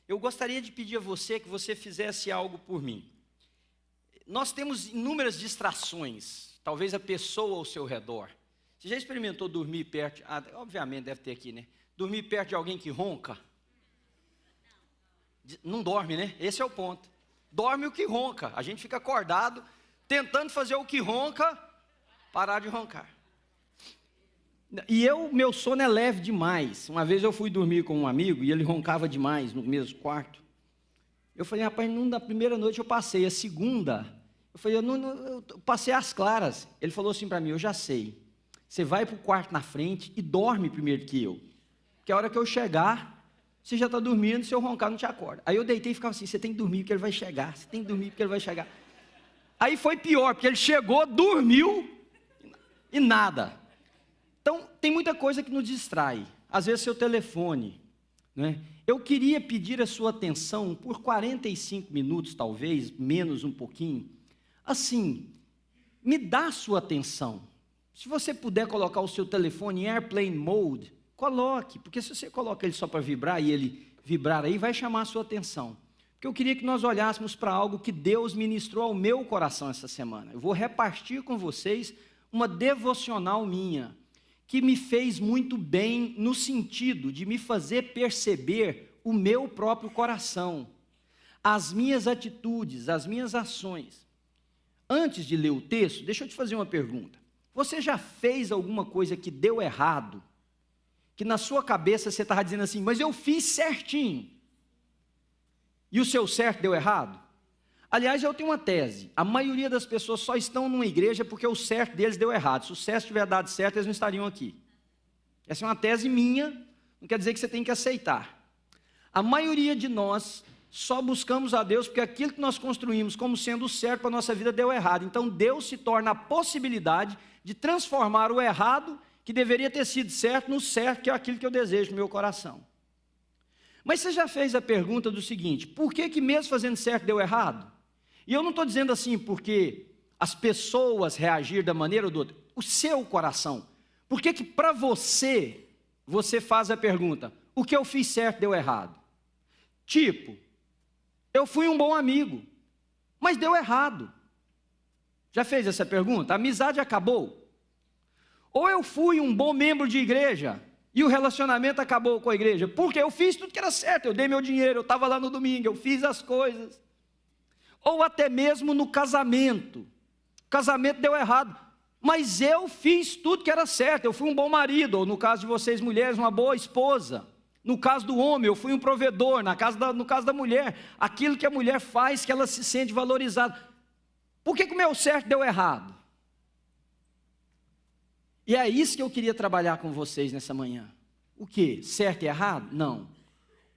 eu gostaria de pedir a você que você fizesse algo por mim. Nós temos inúmeras distrações, talvez a pessoa ao seu redor. Você já experimentou dormir perto? Obviamente deve ter aqui, né? Dormir perto de alguém que ronca? Não dorme, né? Esse é o ponto. Dorme o que ronca. A gente fica acordado, tentando fazer o que ronca, parar de roncar. E meu sono é leve demais. Uma vez eu fui dormir com um amigo e ele roncava demais no mesmo quarto. Eu falei, rapaz, na primeira noite eu passei, a segunda, eu falei, eu passei às claras. Ele falou assim para mim, eu já sei, você vai para o quarto na frente e dorme primeiro que eu. Porque a hora que eu chegar, você já está dormindo, se eu roncar não te acorda. Aí eu deitei e ficava assim, você tem que dormir porque ele vai chegar, você tem que dormir porque ele vai chegar. Aí foi pior, porque ele chegou, dormiu e nada. Então, tem muita coisa que nos distrai. Às vezes, seu telefone, né? Eu queria pedir a sua atenção por 45 minutos, talvez, menos um pouquinho. Assim, me dá a sua atenção. Se você puder colocar o seu telefone em airplane mode, coloque. Porque se você coloca ele só para vibrar e ele vibrar aí, vai chamar a sua atenção. Porque eu queria que nós olhássemos para algo que Deus ministrou ao meu coração essa semana. Eu vou repartir com vocês uma devocional minha, que me fez muito bem no sentido de me fazer perceber o meu próprio coração, as minhas atitudes, as minhas ações. Antes de ler o texto, deixa eu te fazer uma pergunta. Você já fez alguma coisa que deu errado, que na sua cabeça você estava dizendo assim, mas eu fiz certinho, e o seu certo deu errado? Aliás, eu tenho uma tese, a maioria das pessoas só estão numa igreja porque o certo deles deu errado. Se o certo tiver dado certo, eles não estariam aqui. Essa é uma tese minha, não quer dizer que você tem que aceitar. A maioria de nós só buscamos a Deus porque aquilo que nós construímos como sendo o certo para a nossa vida deu errado. Então Deus se torna a possibilidade de transformar o errado, que deveria ter sido certo, no certo, que é aquilo que eu desejo no meu coração. Mas você já fez a pergunta do seguinte, por que mesmo fazendo certo deu errado? E eu não estou dizendo assim porque as pessoas reagiram da maneira ou do outra, o seu coração. Por que para você faz a pergunta, o que eu fiz certo deu errado? Tipo, eu fui um bom amigo, mas deu errado. Já fez essa pergunta? A amizade acabou? Ou eu fui um bom membro de igreja e o relacionamento acabou com a igreja? Porque eu fiz tudo que era certo, eu dei meu dinheiro, eu estava lá no domingo, eu fiz as coisas. Ou até mesmo no casamento. O casamento deu errado, mas eu fiz tudo que era certo, eu fui um bom marido, ou no caso de vocês mulheres, uma boa esposa. No caso do homem, eu fui um provedor, no caso da mulher, aquilo que a mulher faz, que ela se sente valorizada. Por que o meu certo deu errado? E é isso que eu queria trabalhar com vocês nessa manhã. O quê? Certo e errado? Não.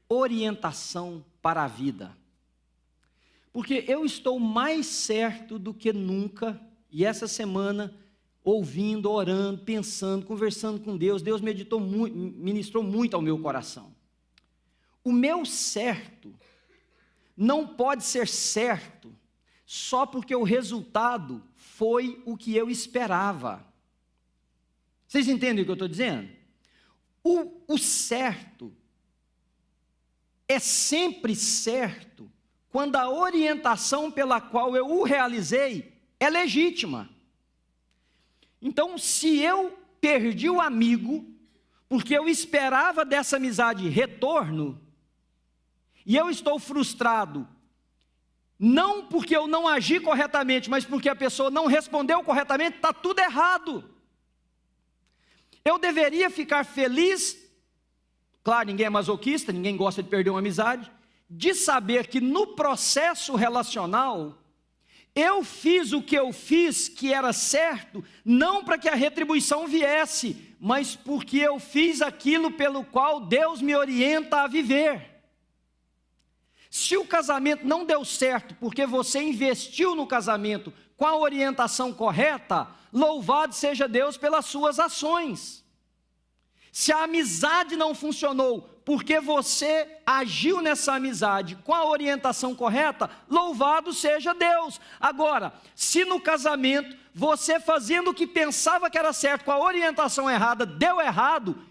Orientação para a vida. Porque eu estou mais certo do que nunca, e essa semana, ouvindo, orando, pensando, conversando com Deus, Deus ministrou muito ao meu coração. O meu certo não pode ser certo só porque o resultado foi o que eu esperava. Vocês entendem o que eu estou dizendo? O certo é sempre certo quando a orientação pela qual eu o realizei é legítima. Então, se eu perdi o amigo, porque eu esperava dessa amizade retorno, e eu estou frustrado, não porque eu não agi corretamente, mas porque a pessoa não respondeu corretamente, está tudo errado. Eu deveria ficar feliz, claro, ninguém é masoquista, ninguém gosta de perder uma amizade, de saber que no processo relacional, eu fiz o que eu fiz que era certo, não para que a retribuição viesse, mas porque eu fiz aquilo pelo qual Deus me orienta a viver. Se o casamento não deu certo porque você investiu no casamento com a orientação correta, louvado seja Deus pelas suas ações. Se a amizade não funcionou porque você agiu nessa amizade com a orientação correta, louvado seja Deus. Agora, se no casamento você fazendo o que pensava que era certo com a orientação errada, deu errado,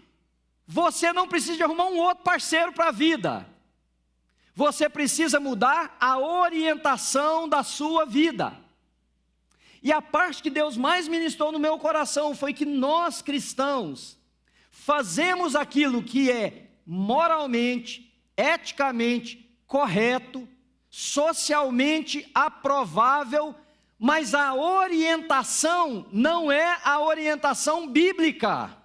você não precisa de arrumar um outro parceiro para a vida. você precisa mudar a orientação da sua vida. E a parte que Deus mais ministrou no meu coração foi que nós cristãos fazemos aquilo que é moralmente, eticamente correto, socialmente aprovável, mas a orientação não é a orientação bíblica.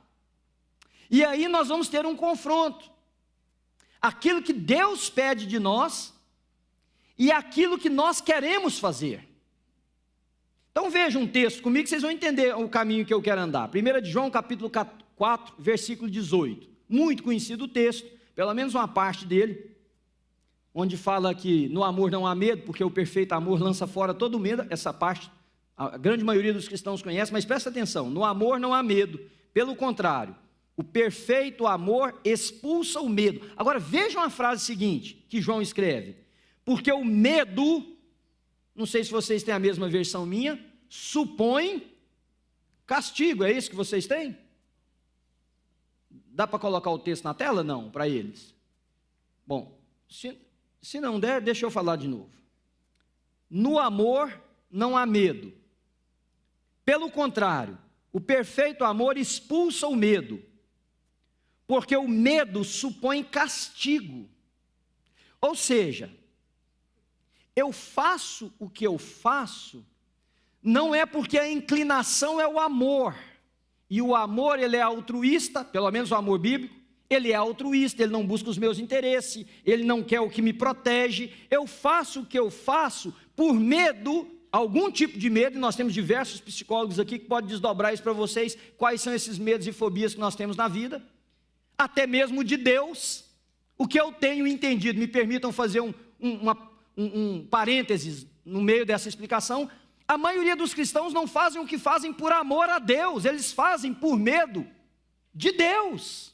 E aí nós vamos ter um confronto. Aquilo que Deus pede de nós e aquilo que nós queremos fazer. Então veja um texto comigo que vocês vão entender o caminho que eu quero andar. 1 de João capítulo 4, versículo 18. Muito conhecido o texto, pelo menos uma parte dele, onde fala que no amor não há medo, porque o perfeito amor lança fora todo medo. Essa parte a grande maioria dos cristãos conhece, mas presta atenção, no amor não há medo, pelo contrário, o perfeito amor expulsa o medo. Agora vejam a frase seguinte, que João escreve, porque o medo, não sei se vocês têm a mesma versão minha, supõe castigo, é isso que vocês têm? Dá para colocar o texto na tela? Não, para eles. Bom, se não der, deixa eu falar de novo. No amor não há medo. Pelo contrário, o perfeito amor expulsa o medo, porque o medo supõe castigo. Ou seja, eu faço o que eu faço, não é porque a inclinação é o amor, e o amor ele é altruísta, pelo menos o amor bíblico, ele é altruísta, ele não busca os meus interesses, ele não quer o que me protege, eu faço o que eu faço por medo, algum tipo de medo, e nós temos diversos psicólogos aqui que podem desdobrar isso para vocês, quais são esses medos e fobias que nós temos na vida, até mesmo de Deus. O que eu tenho entendido, me permitam fazer um parênteses no meio dessa explicação, a maioria dos cristãos não fazem o que fazem por amor a Deus, eles fazem por medo de Deus.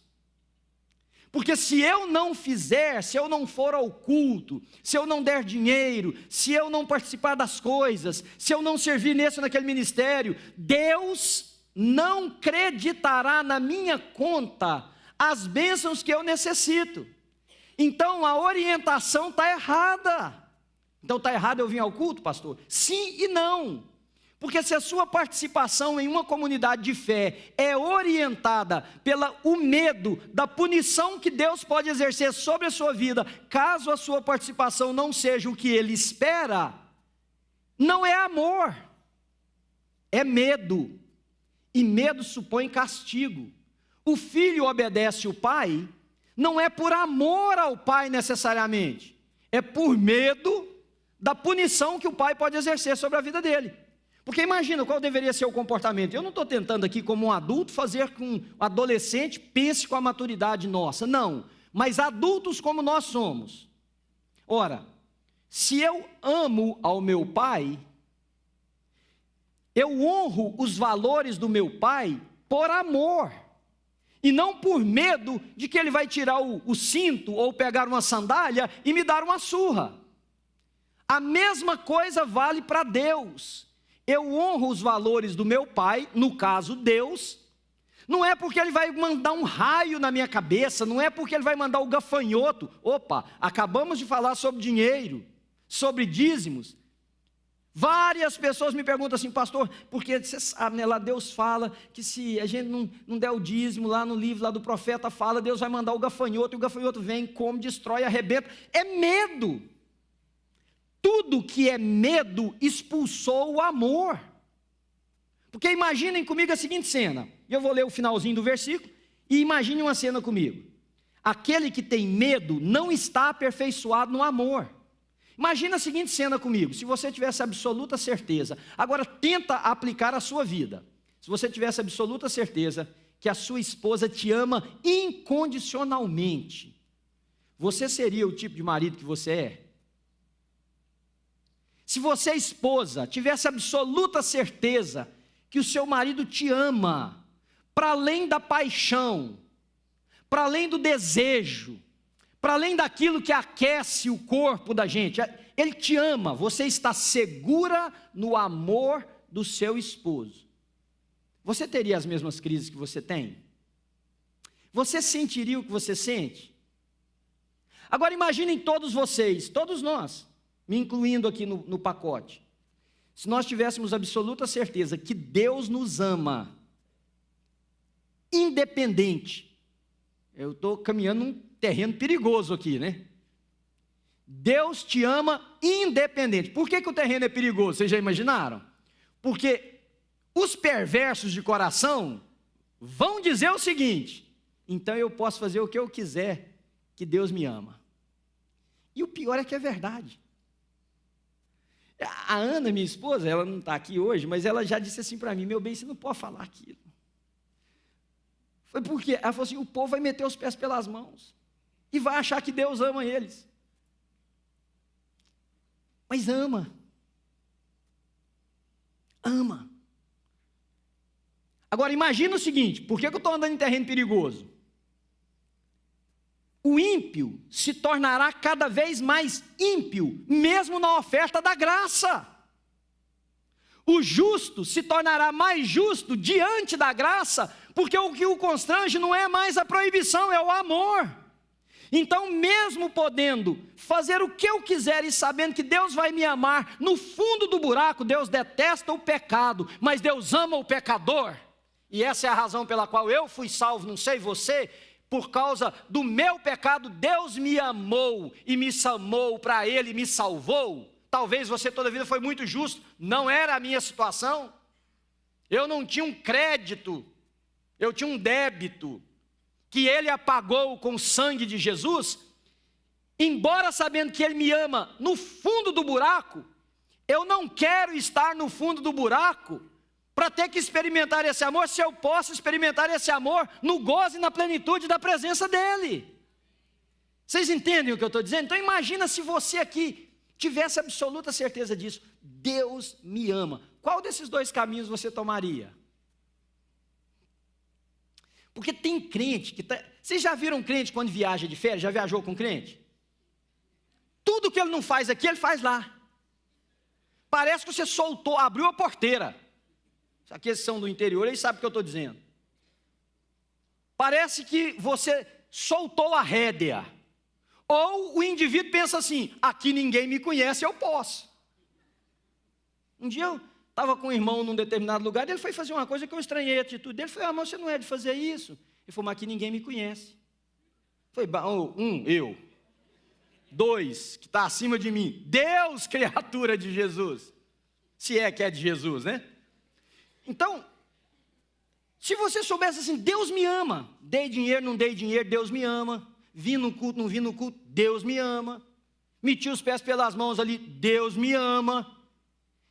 Porque se eu não fizer, se eu não for ao culto, se eu não der dinheiro, se eu não participar das coisas, se eu não servir nesse ou naquele ministério, Deus não creditará na minha conta as bênçãos que eu necessito. Então a orientação está errada. Então está errado eu vir ao culto, pastor? Sim e não. Porque se a sua participação em uma comunidade de fé é orientada pelo medo da punição que Deus pode exercer sobre a sua vida, caso a sua participação não seja o que Ele espera, não é amor, é medo. E medo supõe castigo. O filho obedece o pai, não é por amor ao pai necessariamente, é por medo da punição que o pai pode exercer sobre a vida dele. Porque imagina qual deveria ser o comportamento. Eu não estou tentando aqui como um adulto fazer com um adolescente pense com a maturidade nossa, não, mas adultos como nós somos. Ora, se eu amo ao meu pai, eu honro os valores do meu pai por amor, e não por medo de que ele vai tirar o cinto ou pegar uma sandália e me dar uma surra. A mesma coisa vale para Deus. Eu honro os valores do meu pai, no caso Deus, não é porque ele vai mandar um raio na minha cabeça, não é porque ele vai mandar o gafanhoto. Opa, acabamos de falar sobre dinheiro, sobre dízimos. Várias pessoas me perguntam assim, pastor, porque você sabe, né, lá Deus fala que se a gente não der o dízimo, lá no livro lá do profeta fala, Deus vai mandar o gafanhoto, e o gafanhoto vem, come, destrói, arrebenta. É medo. Tudo que é medo expulsou o amor. Porque imaginem comigo a seguinte cena, eu vou ler o finalzinho do versículo, e imagine uma cena comigo. Aquele que tem medo não está aperfeiçoado no amor. Imagina a seguinte cena comigo, se você tivesse absoluta certeza, agora tenta aplicar a sua vida, se você tivesse absoluta certeza que a sua esposa te ama incondicionalmente, você seria o tipo de marido que você é? Se você, esposa, tivesse absoluta certeza que o seu marido te ama, para além da paixão, para além do desejo, para além daquilo que aquece o corpo da gente, ele te ama, você está segura no amor do seu esposo, você teria as mesmas crises que você tem? Você sentiria o que você sente? Agora imaginem todos vocês, todos nós, me incluindo aqui no pacote, se nós tivéssemos absoluta certeza que Deus nos ama, independente, eu estou caminhando num terreno perigoso aqui, né? Deus te ama independente. Por que o terreno é perigoso? Vocês já imaginaram? Porque os perversos de coração vão dizer o seguinte: então eu posso fazer o que eu quiser, que Deus me ama. E o pior é que é verdade. A Ana, minha esposa, ela não está aqui hoje, mas ela já disse assim para mim: meu bem, você não pode falar aquilo. Foi porque ela falou assim: o povo vai meter os pés pelas mãos e vai achar que Deus ama eles. Mas ama. Ama. Agora imagina o seguinte: por que eu estou andando em terreno perigoso? O ímpio se tornará cada vez mais ímpio, mesmo na oferta da graça. O justo se tornará mais justo diante da graça, porque o que o constrange não é mais a proibição, é o amor. Então, mesmo podendo fazer o que eu quiser e sabendo que Deus vai me amar, no fundo do buraco, Deus detesta o pecado, mas Deus ama o pecador. E essa é a razão pela qual eu fui salvo, não sei você. Por causa do meu pecado, Deus me amou e me chamou para Ele, me salvou. Talvez você toda a vida foi muito justo, não era a minha situação. Eu não tinha um crédito, eu tinha um débito, que Ele apagou com o sangue de Jesus. Embora sabendo que Ele me ama no fundo do buraco, eu não quero estar no fundo do buraco para ter que experimentar esse amor, se eu posso experimentar esse amor no gozo e na plenitude da presença dEle. Vocês entendem o que eu estou dizendo? Então imagina se você aqui tivesse absoluta certeza disso: Deus me ama. Qual desses dois caminhos você tomaria? Porque tem crente que Vocês já viram um crente quando viaja de férias? Já viajou com um crente? Tudo que ele não faz aqui, ele faz lá. Parece que você soltou, abriu a porteira. Aqueles que são do interior, eles sabem o que eu estou dizendo. Parece que você soltou a rédea. Ou o indivíduo pensa assim: aqui ninguém me conhece, eu posso. Um dia eu estava com um irmão num determinado lugar, ele foi fazer uma coisa que eu estranhei a atitude dele. Eu falei: mas você não é de fazer isso? Ele falou: mas aqui ninguém me conhece. Eu falei: eu. 2, que está acima de mim. Deus, criatura de Jesus. Se é que é de Jesus, né? Então, se você soubesse assim: Deus me ama, dei dinheiro, não dei dinheiro, Deus me ama, vim no culto, não vim no culto, Deus me ama, meti os pés pelas mãos ali, Deus me ama.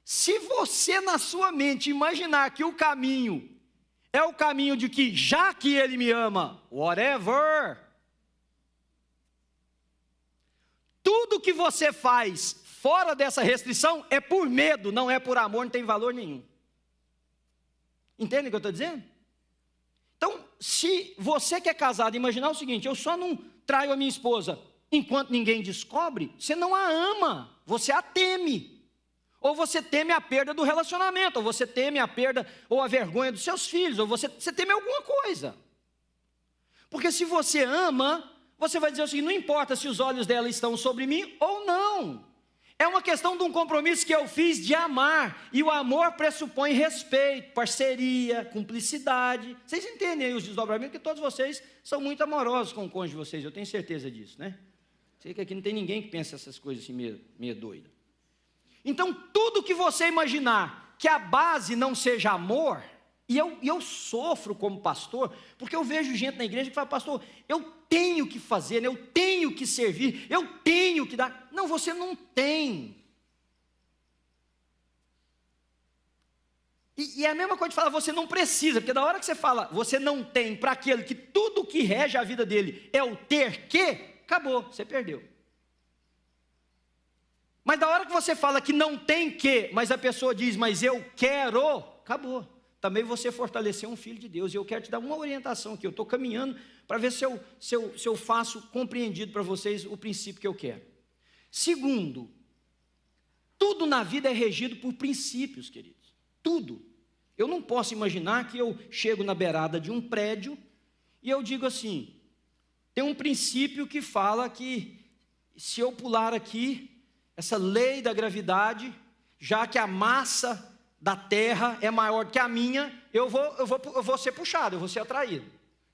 Se você na sua mente imaginar que o caminho é o caminho de que, já que Ele me ama, whatever, tudo que você faz fora dessa restrição é por medo, não é por amor, não tem valor nenhum. Entende o que eu estou dizendo? Então, se você que é casado imaginar o seguinte: eu só não traio a minha esposa enquanto ninguém descobre, você não a ama, você a teme. Ou você teme a perda do relacionamento, ou você teme a perda ou a vergonha dos seus filhos, ou você teme alguma coisa. Porque se você ama, você vai dizer o seguinte: não importa se os olhos dela estão sobre mim ou não. É uma questão de um compromisso que eu fiz de amar, e o amor pressupõe respeito, parceria, cumplicidade. Vocês entendem aí os desdobramentos, que todos vocês são muito amorosos com o cônjuge de vocês, eu tenho certeza disso, né? Sei que aqui não tem ninguém que pense essas coisas assim meio doida. Então, tudo que você imaginar que a base não seja amor, e eu sofro como pastor, porque eu vejo gente na igreja que fala: pastor, eu tenho que fazer, eu tenho que servir, eu tenho que dar. Não, você não tem. E é a mesma coisa de falar: você não precisa, porque da hora que você fala você não tem para aquele que tudo que rege a vida dele é o ter que, acabou, você perdeu. Mas da hora que você fala que não tem que, mas a pessoa diz: mas eu quero, acabou. Também você fortaleceu um filho de Deus. E eu quero te dar uma orientação aqui. Eu estou caminhando para ver se eu faço compreendido para vocês o princípio que eu quero. Segundo, tudo na vida é regido por princípios, queridos. Tudo. Eu não posso imaginar que eu chego na beirada de um prédio e eu digo assim: tem um princípio que fala que se eu pular aqui, essa lei da gravidade, já que a massa da terra é maior do que a minha, eu vou ser puxado, eu vou ser atraído.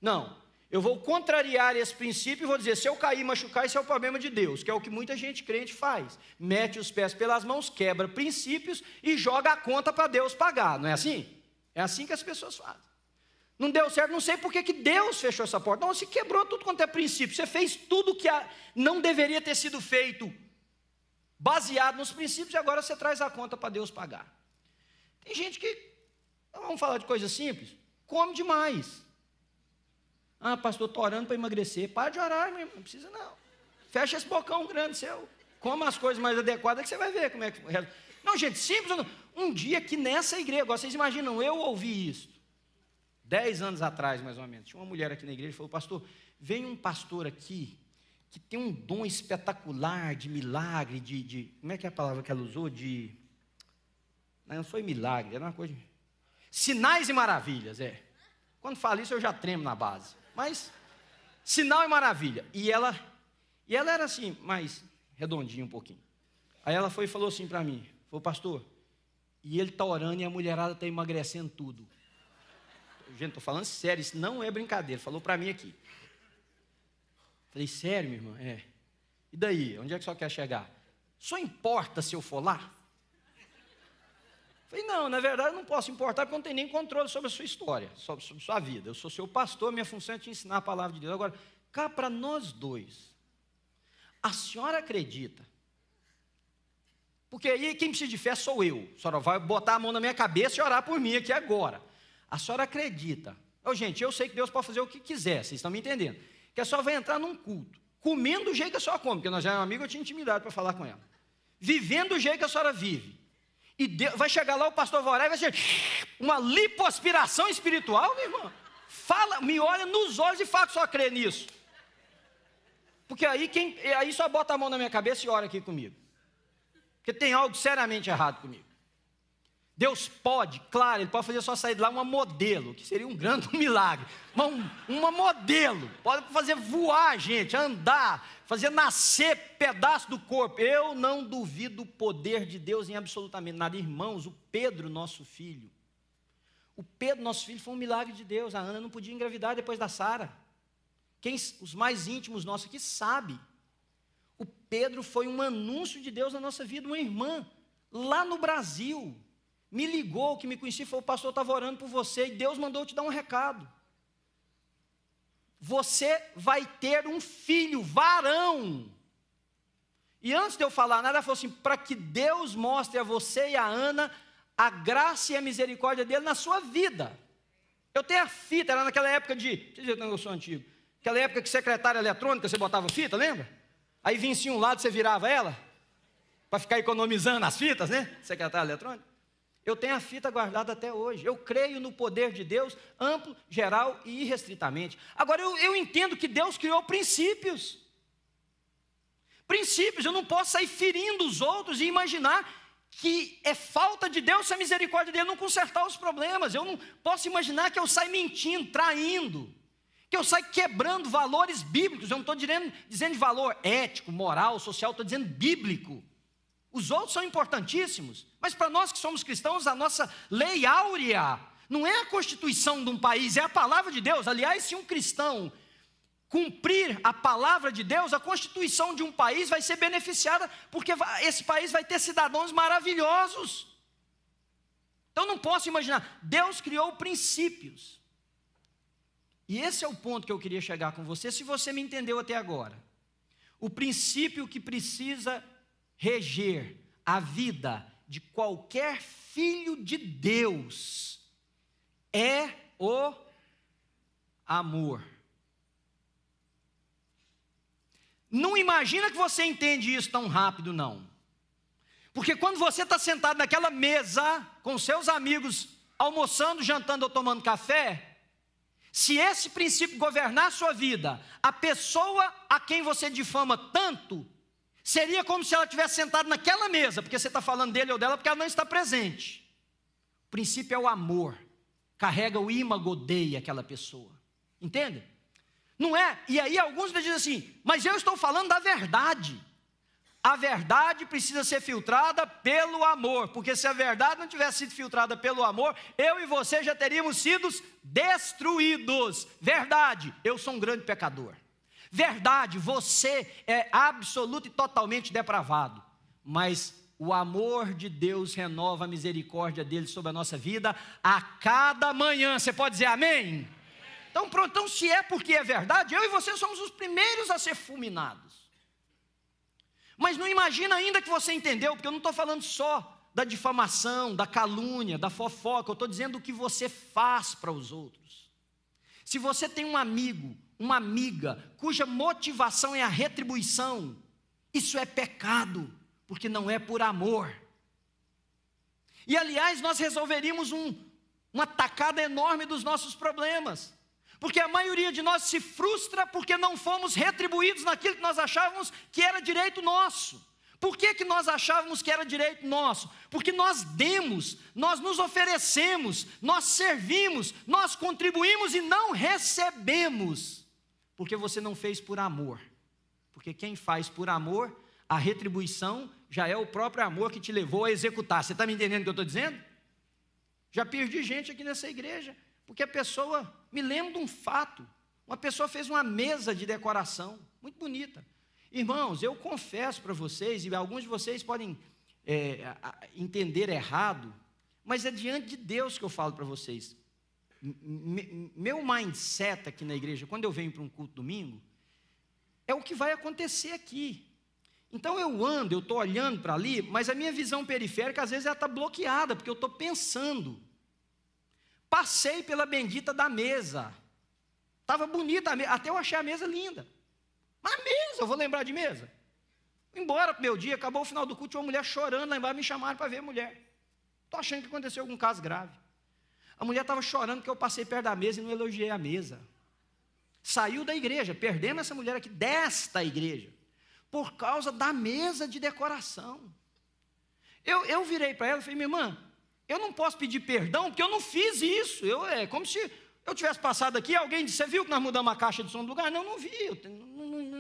Não, eu vou contrariar esse princípio e vou dizer, se eu cair e machucar, isso é o problema de Deus, que é o que muita gente crente faz. Mete os pés pelas mãos, quebra princípios e joga a conta para Deus pagar, não é assim? É assim que as pessoas fazem. Não deu certo, não sei por que Deus fechou essa porta. Não, você quebrou tudo quanto é princípio, você fez tudo que não deveria ter sido feito, baseado nos princípios, e agora você traz a conta para Deus pagar. Tem gente que, vamos falar de coisa simples, come demais. Ah, pastor, estou orando para emagrecer. Para de orar, meu irmão, não precisa não. Fecha esse bocão grande seu, coma as coisas mais adequadas que você vai ver como é que... Não, gente, simples. Um dia que nessa igreja, vocês imaginam, eu ouvi isso, 10 anos atrás mais ou menos, tinha uma mulher aqui na igreja e falou, pastor, vem um pastor aqui, que tem um dom espetacular de milagre, como é que é a palavra que ela usou? Não foi milagre, era uma coisa... Sinais e maravilhas, Quando fala isso eu já tremo na base. Mas, sinal e maravilha. E ela era assim, mais redondinha um pouquinho. Aí ela foi e falou assim para mim, falou, pastor, e ele está orando e a mulherada está emagrecendo tudo. Gente, estou falando sério, isso não é brincadeira, falou para mim aqui. Falei, sério, minha irmã? E daí, onde é que o senhor quer chegar? Só importa se eu for lá? Falei, não, na verdade eu não posso importar porque eu não tenho nem controle sobre a sua história, sobre a sua vida. Eu sou seu pastor, minha função é te ensinar a palavra de Deus. Agora, cá para nós dois, a senhora acredita? Porque aí quem precisa de fé sou eu. A senhora vai botar a mão na minha cabeça e orar por mim aqui agora. A senhora acredita? Gente, eu sei que Deus pode fazer o que quiser, vocês estão me entendendo? Que a senhora vai entrar num culto, comendo do jeito que a senhora come, porque nós já éramos amigos, eu tinha intimidade para falar com ela. Vivendo do jeito que a senhora vive. E Deus, vai chegar lá, o pastor vai orar e vai ser uma lipoaspiração espiritual, minha irmã. Fala, me olha nos olhos e fala que só crê nisso. Porque aí só bota a mão na minha cabeça e ora aqui comigo. Porque tem algo seriamente errado comigo. Deus pode, claro, Ele pode fazer só sair de lá uma modelo, que seria um grande milagre. Uma modelo, pode fazer voar a gente, andar, fazer nascer pedaço do corpo. Eu não duvido do poder de Deus em absolutamente nada. Irmãos, o Pedro, nosso filho, foi um milagre de Deus. A Ana não podia engravidar depois da Sara. Os mais íntimos nossos aqui sabem. O Pedro foi um anúncio de Deus na nossa vida. Uma irmã, lá no Brasil, me ligou, que me conhecia, falou, o pastor estava orando por você, e Deus mandou te dar um recado. Você vai ter um filho, varão. E antes de eu falar nada, ela falou assim, para que Deus mostre a você e a Ana a graça e a misericórdia dele na sua vida. Eu tenho a fita, era naquela época deixa eu dizer que eu sou antigo, aquela época que secretária eletrônica, você botava fita, lembra? Aí vinha assim um lado, você virava ela, para ficar economizando as fitas, né? Secretária eletrônica. Eu tenho a fita guardada até hoje. Eu creio no poder de Deus, amplo, geral e irrestritamente. Agora, eu entendo que Deus criou princípios. Princípios, eu não posso sair ferindo os outros e imaginar que é falta de Deus se a misericórdia dele não consertar os problemas. Eu não posso imaginar que eu saio mentindo, traindo, que eu saio quebrando valores bíblicos. Eu não estou dizendo de valor ético, moral, social, estou dizendo bíblico. Os outros são importantíssimos, mas para nós que somos cristãos, a nossa lei áurea não é a constituição de um país, é a palavra de Deus. Aliás, se um cristão cumprir a palavra de Deus, a constituição de um país vai ser beneficiada, porque esse país vai ter cidadãos maravilhosos. Então não posso imaginar, Deus criou princípios. E esse é o ponto que eu queria chegar com você, se você me entendeu até agora. O princípio que precisa reger a vida de qualquer filho de Deus é o amor. Não imagina que você entende isso tão rápido, não. Porque quando você está sentado naquela mesa com seus amigos, almoçando, jantando ou tomando café, se esse princípio governar a sua vida, a pessoa a quem você difama tanto, seria como se ela estivesse sentada naquela mesa, porque você está falando dele ou dela, porque ela não está presente. O princípio é o amor. Carrega o imago Dei aquela pessoa. Entende? Não é? E aí alguns dizem assim, mas eu estou falando da verdade. a verdade precisa ser filtrada pelo amor, porque se a verdade não tivesse sido filtrada pelo amor, eu e você já teríamos sido destruídos. Verdade, eu sou um grande pecador. Verdade, você é absoluto e totalmente depravado. Mas o amor de Deus renova a misericórdia dele sobre a nossa vida a cada manhã. Você pode dizer amém? Então pronto, então se é porque é verdade, eu e você somos os primeiros a ser fulminados. Mas não imagina ainda que você entendeu, porque eu não estou falando só da difamação, da calúnia, da fofoca, eu estou dizendo o que você faz para os outros. Se você tem um amigo, uma amiga, cuja motivação é a retribuição, isso é pecado, porque não é por amor. E aliás, nós resolveríamos uma tacada enorme dos nossos problemas, porque a maioria de nós se frustra porque não fomos retribuídos naquilo que nós achávamos que era direito nosso. Por que nós achávamos que era direito nosso? Porque nós demos, nós nos oferecemos, nós servimos, nós contribuímos e não recebemos, porque você não fez por amor. Porque quem faz por amor, a retribuição já é o próprio amor que te levou a executar. Você está me entendendo o que eu estou dizendo? Já perdi gente aqui nessa igreja, porque a pessoa, me lembro de um fato, uma pessoa fez uma mesa de decoração, muito bonita. Irmãos, eu confesso para vocês, e alguns de vocês podem entender errado, mas é diante de Deus que eu falo para vocês. Meu mindset aqui na igreja, quando eu venho para um culto domingo, é o que vai acontecer aqui. Então eu estou olhando para ali, mas a minha visão periférica às vezes ela está bloqueada, porque eu estou pensando. Passei pela bendita da mesa, estava bonita a mesa, até eu achei a mesa linda. Mas mesa, eu vou lembrar de mesa? Embora para o meu dia, acabou o final do culto, tinha uma mulher chorando lá embaixo, me chamaram para ver a mulher. Estou achando que aconteceu algum caso grave. A mulher estava chorando porque eu passei perto da mesa e não elogiei a mesa. Saiu da igreja, perdemos essa mulher aqui desta igreja, por causa da mesa de decoração. Eu virei para ela e falei, minha irmã, eu não posso pedir perdão porque eu não fiz isso. É como se eu tivesse passado aqui, alguém disse, você viu que nós mudamos a caixa de som do lugar? Não vi.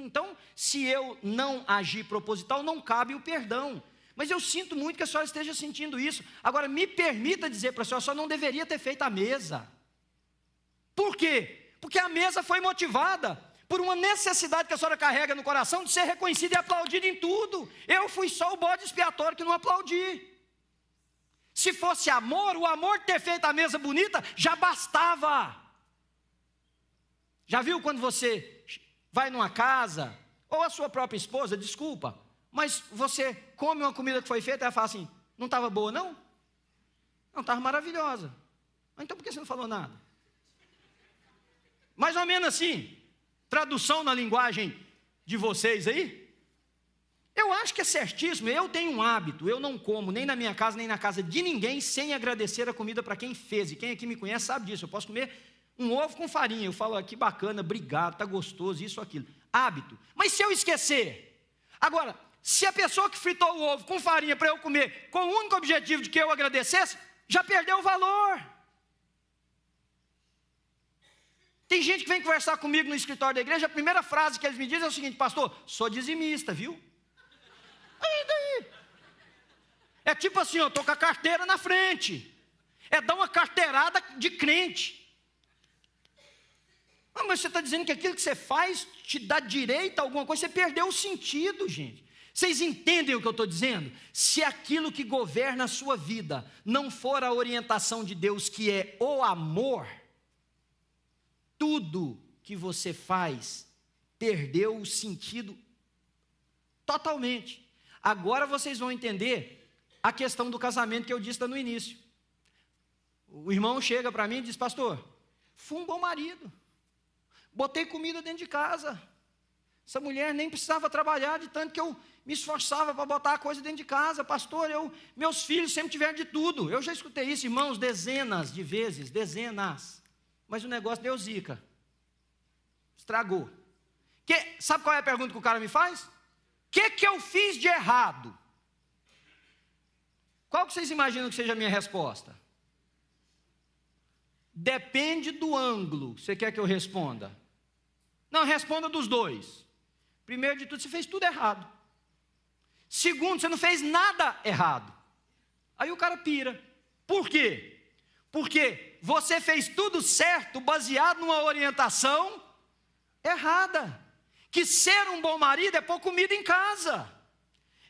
Então, se eu não agir proposital, não cabe o perdão. Mas eu sinto muito que a senhora esteja sentindo isso. Agora, me permita dizer para a senhora, a senhora não deveria ter feito a mesa. Por quê? Porque a mesa foi motivada por uma necessidade que a senhora carrega no coração de ser reconhecida e aplaudida em tudo. Eu fui só o bode expiatório que não aplaudi. Se fosse amor, o amor de ter feito a mesa bonita já bastava. Já viu quando você vai numa casa, ou a sua própria esposa, desculpa, mas você come uma comida que foi feita e ela fala assim, não estava boa não? Não, estava maravilhosa. Então por que você não falou nada? Mais ou menos assim, tradução na linguagem de vocês aí. Eu acho que é certíssimo, eu tenho um hábito, eu não como nem na minha casa, nem na casa de ninguém, sem agradecer a comida para quem fez, e quem aqui me conhece sabe disso, eu posso comer um ovo com farinha, eu falo, que bacana, obrigado, está gostoso, isso, aquilo, hábito. Mas se eu esquecer, agora, se a pessoa que fritou o ovo com farinha para eu comer, com o único objetivo de que eu agradecesse, já perdeu o valor. Tem gente que vem conversar comigo no escritório da igreja, a primeira frase que eles me dizem é o seguinte, pastor, sou dizimista, viu? Aí daí, é tipo assim, eu estou com a carteira na frente, é dar uma carteirada de crente. Mas você está dizendo que aquilo que você faz te dá direito a alguma coisa, você perdeu o sentido, gente. Vocês entendem o que eu estou dizendo? Se aquilo que governa a sua vida não for a orientação de Deus, que é o amor, tudo que você faz perdeu o sentido totalmente. Agora vocês vão entender a questão do casamento que eu disse lá no início. O irmão chega para mim e diz, pastor, fui um bom marido. Botei comida dentro de casa. Essa mulher nem precisava trabalhar, de tanto que eu me esforçava para botar a coisa dentro de casa. Pastor, meus filhos sempre tiveram de tudo. Eu já escutei isso, irmãos, dezenas de vezes, dezenas. Mas o negócio deu zica. Estragou. Sabe qual é a pergunta que o cara me faz? O que eu fiz de errado? Qual que vocês imaginam que seja a minha resposta? Depende do ângulo. Você quer que eu responda? Não, responda dos dois. Primeiro de tudo, você fez tudo errado. Segundo, você não fez nada errado. Aí o cara pira. Por quê? Porque você fez tudo certo baseado numa orientação errada. Que ser um bom marido é pôr comida em casa,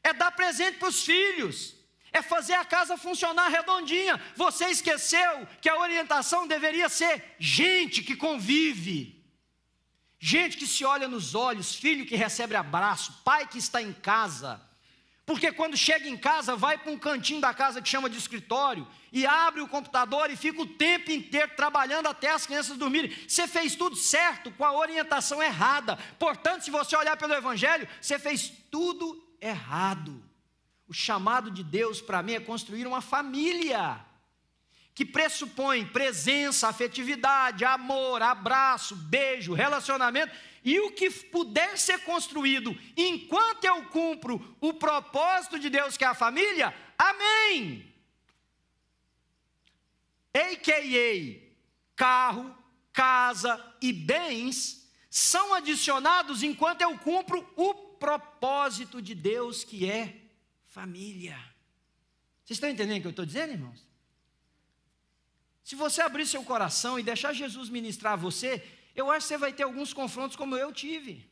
é dar presente para os filhos, é fazer a casa funcionar redondinha. Você esqueceu que a orientação deveria ser gente que convive, gente que se olha nos olhos, filho que recebe abraço, pai que está em casa. Porque quando chega em casa, vai para um cantinho da casa que chama de escritório, e abre o computador e fica o tempo inteiro trabalhando até as crianças dormirem. Você fez tudo certo com a orientação errada. Portanto, se você olhar pelo Evangelho, você fez tudo errado. O chamado de Deus para mim é construir uma família, que pressupõe presença, afetividade, amor, abraço, beijo, relacionamento. E o que puder ser construído enquanto eu cumpro o propósito de Deus, que é a família, amém. A.K.A. carro, casa e bens são adicionados enquanto eu cumpro o propósito de Deus, que é família. Vocês estão entendendo o que eu estou dizendo, irmãos? Se você abrir seu coração e deixar Jesus ministrar você, eu acho que você vai ter alguns confrontos como eu tive.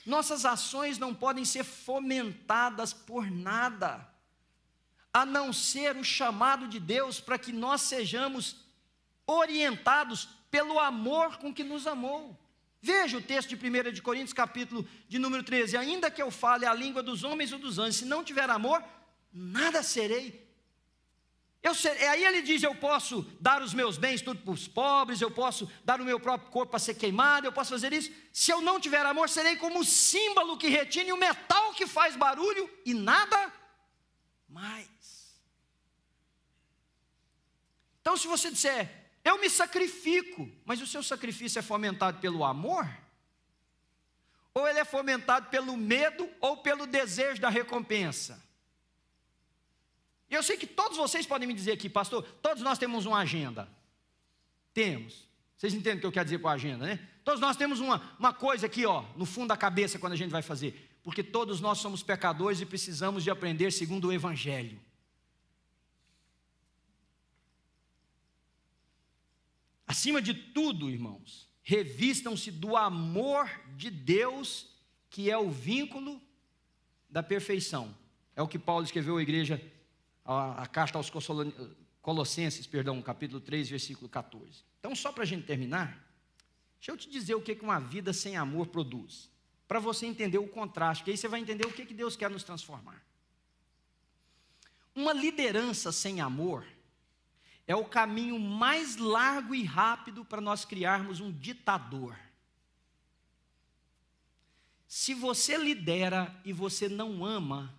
Nossas ações não podem ser fomentadas por nada, a não ser o chamado de Deus para que nós sejamos orientados pelo amor com que nos amou. Veja o texto de 1 de Coríntios, capítulo de número 13. Ainda que eu fale a língua dos homens ou dos anjos, se não tiver amor, nada serei. Aí ele diz, eu posso dar os meus bens tudo para os pobres, eu posso dar o meu próprio corpo para ser queimado, eu posso fazer isso. Se eu não tiver amor, serei como o símbolo que retine o metal que faz barulho e nada mais. Então, se você disser, eu me sacrifico, mas o seu sacrifício é fomentado pelo amor? Ou ele é fomentado pelo medo ou pelo desejo da recompensa? E eu sei que todos vocês podem me dizer aqui, pastor, todos nós temos uma agenda. Temos. Vocês entendem o que eu quero dizer com a agenda, né? Todos nós temos uma coisa aqui, ó, no fundo da cabeça quando a gente vai fazer. Porque todos nós somos pecadores e precisamos de aprender segundo o Evangelho. Acima de tudo, irmãos, revistam-se do amor de Deus, que é o vínculo da perfeição. É o que Paulo escreveu à igreja, a carta aos Colossenses, capítulo 3, versículo 14. Então, só para a gente terminar, deixa eu te dizer o que uma vida sem amor produz, para você entender o contraste, que aí você vai entender o que Deus quer nos transformar. Uma liderança sem amor é o caminho mais largo e rápido para nós criarmos um ditador. Se você lidera e você não ama,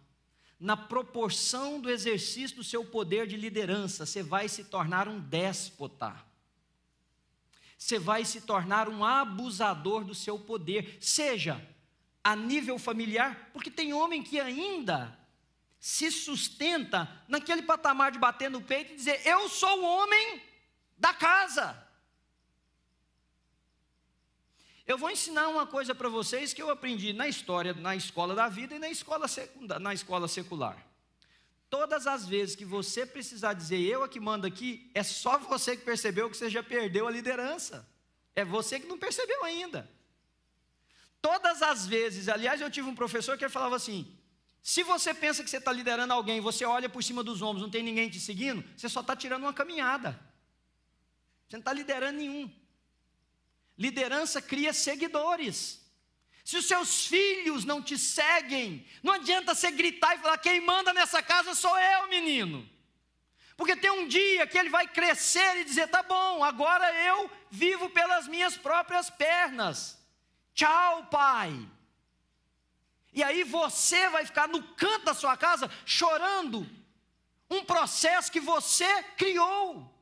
na proporção do exercício do seu poder de liderança, você vai se tornar um déspota. Você vai se tornar um abusador do seu poder, seja a nível familiar, porque tem homem que ainda se sustenta naquele patamar de bater no peito e dizer, eu sou o homem da casa. Eu vou ensinar uma coisa para vocês que eu aprendi na história, na escola da vida e na escola secular. Todas as vezes que você precisar dizer, eu é que mando aqui, é só você que percebeu que você já perdeu a liderança. É você que não percebeu ainda. Todas as vezes, aliás, eu tive um professor que ele falava assim, se você pensa que você está liderando alguém, você olha por cima dos ombros, não tem ninguém te seguindo, você só está tirando uma caminhada. Você não está liderando nenhum. Liderança cria seguidores. Se os seus filhos não te seguem, não adianta você gritar e falar, quem manda nessa casa sou eu, menino. Porque tem um dia que ele vai crescer e dizer, tá bom, agora eu vivo pelas minhas próprias pernas. Tchau, pai. E aí você vai ficar no canto da sua casa chorando um processo que você criou.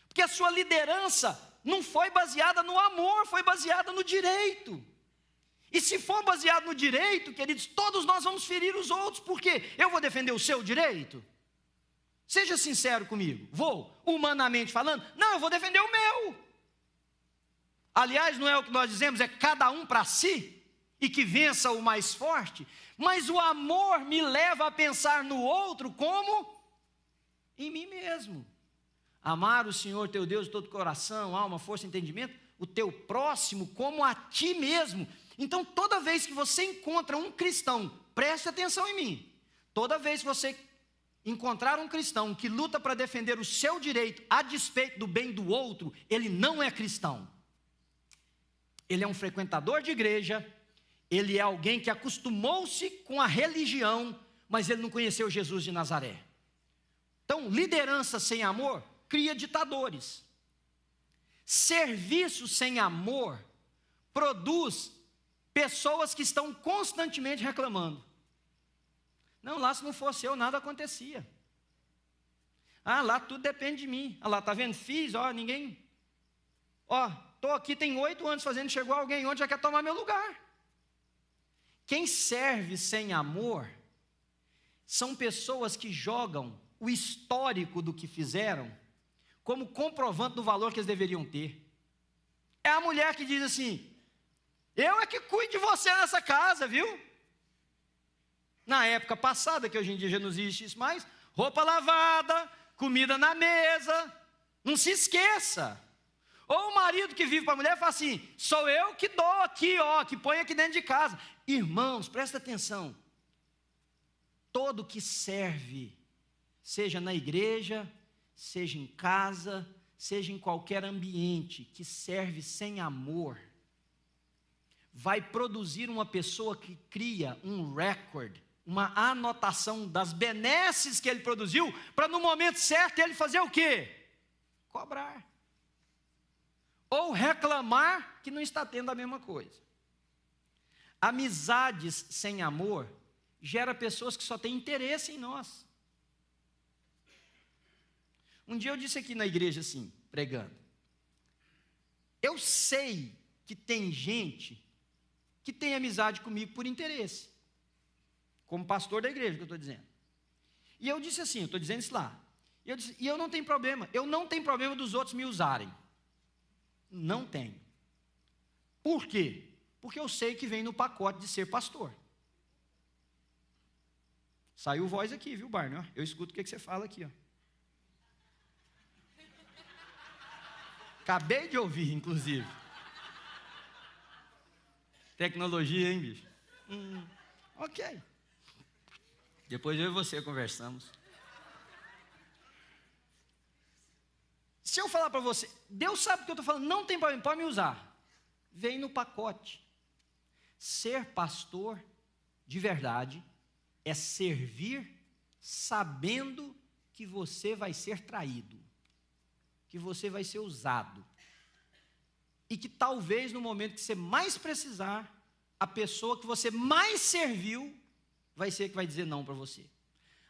Porque a sua liderança não foi baseada no amor, foi baseada no direito. E se for baseado no direito, queridos, todos nós vamos ferir os outros, porque eu vou defender o seu direito? Seja sincero comigo, vou, humanamente falando, não, eu vou defender o meu. Aliás, não é o que nós dizemos, é cada um para si. e que vença o mais forte, mas o amor me leva a pensar no outro como em mim mesmo. Amar o Senhor teu Deus de todo coração, alma, força e entendimento, o teu próximo como a ti mesmo. Então, toda vez que você encontra um cristão, preste atenção em mim, toda vez que você encontrar um cristão que luta para defender o seu direito a despeito do bem do outro, ele não é cristão. Ele é um frequentador de igreja, ele é alguém que acostumou-se com a religião, mas ele não conheceu Jesus de Nazaré. Então, liderança sem amor cria ditadores. Serviço sem amor produz pessoas que estão constantemente reclamando. Não, lá se não fosse eu, nada acontecia. Ah, lá tudo depende de mim. Ah lá, tá vendo? Fiz, ó, ninguém... Ó, estou aqui, tem 8 anos fazendo, chegou alguém ontem, já quer tomar meu lugar. Quem serve sem amor são pessoas que jogam o histórico do que fizeram como comprovante do valor que eles deveriam ter. É a mulher que diz assim: eu é que cuido de você nessa casa, viu? Na época passada, que hoje em dia já não existe isso mais, roupa lavada, comida na mesa, não se esqueça. Ou o marido que vive para a mulher fala assim: sou eu que dou aqui, ó, que põe aqui dentro de casa. Irmãos, presta atenção. Todo que serve, seja na igreja, seja em casa, seja em qualquer ambiente, que serve sem amor, vai produzir uma pessoa que cria um recorde, uma anotação das benesses que ele produziu, para no momento certo ele fazer o quê? Cobrar. Ou reclamar que não está tendo a mesma coisa. Amizades sem amor gera pessoas que só têm interesse em nós. Um dia eu disse aqui na igreja assim, pregando: eu sei que tem gente que tem amizade comigo por interesse, como pastor da igreja que eu estou dizendo. E eu disse assim, eu estou dizendo isso lá, e eu não tenho problema, eu não tenho problema dos outros me usarem. Não tenho. Por quê? Porque eu sei que vem no pacote de ser pastor. Saiu voz aqui, viu, Barney? Eu escuto o que você fala aqui, ó. Acabei de ouvir, inclusive. Tecnologia, hein, bicho? Ok. Depois eu e você conversamos. Se eu falar para você, Deus sabe o que eu estou falando, não tem problema, pode me usar. Vem no pacote. Ser pastor de verdade é servir sabendo que você vai ser traído, que você vai ser usado, e que talvez no momento que você mais precisar, a pessoa que você mais serviu vai ser que vai dizer não para você.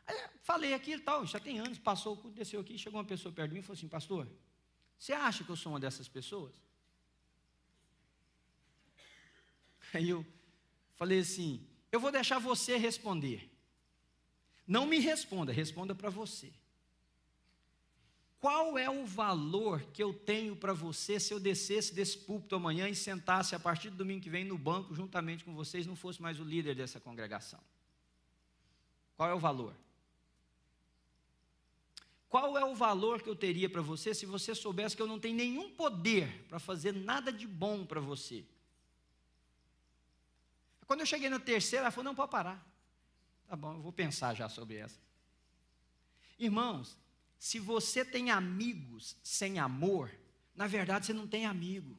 Aí, falei aquilo e tal, já tem anos, passou, aconteceu aqui, chegou uma pessoa perto de mim e falou assim: pastor, você acha que eu sou uma dessas pessoas? Aí eu falei assim: eu vou deixar você responder. Não me responda, responda para você. Qual é o valor que eu tenho para você se eu descesse desse púlpito amanhã e sentasse a partir do domingo que vem no banco juntamente com vocês, não fosse mais o líder dessa congregação? Qual é o valor? Qual é o valor que eu teria para você se você soubesse que eu não tenho nenhum poder para fazer nada de bom para você? Quando eu cheguei na terceira, ela falou: não, pode parar. Tá bom, eu vou pensar já sobre essa. Irmãos, se você tem amigos sem amor, na verdade você não tem amigo.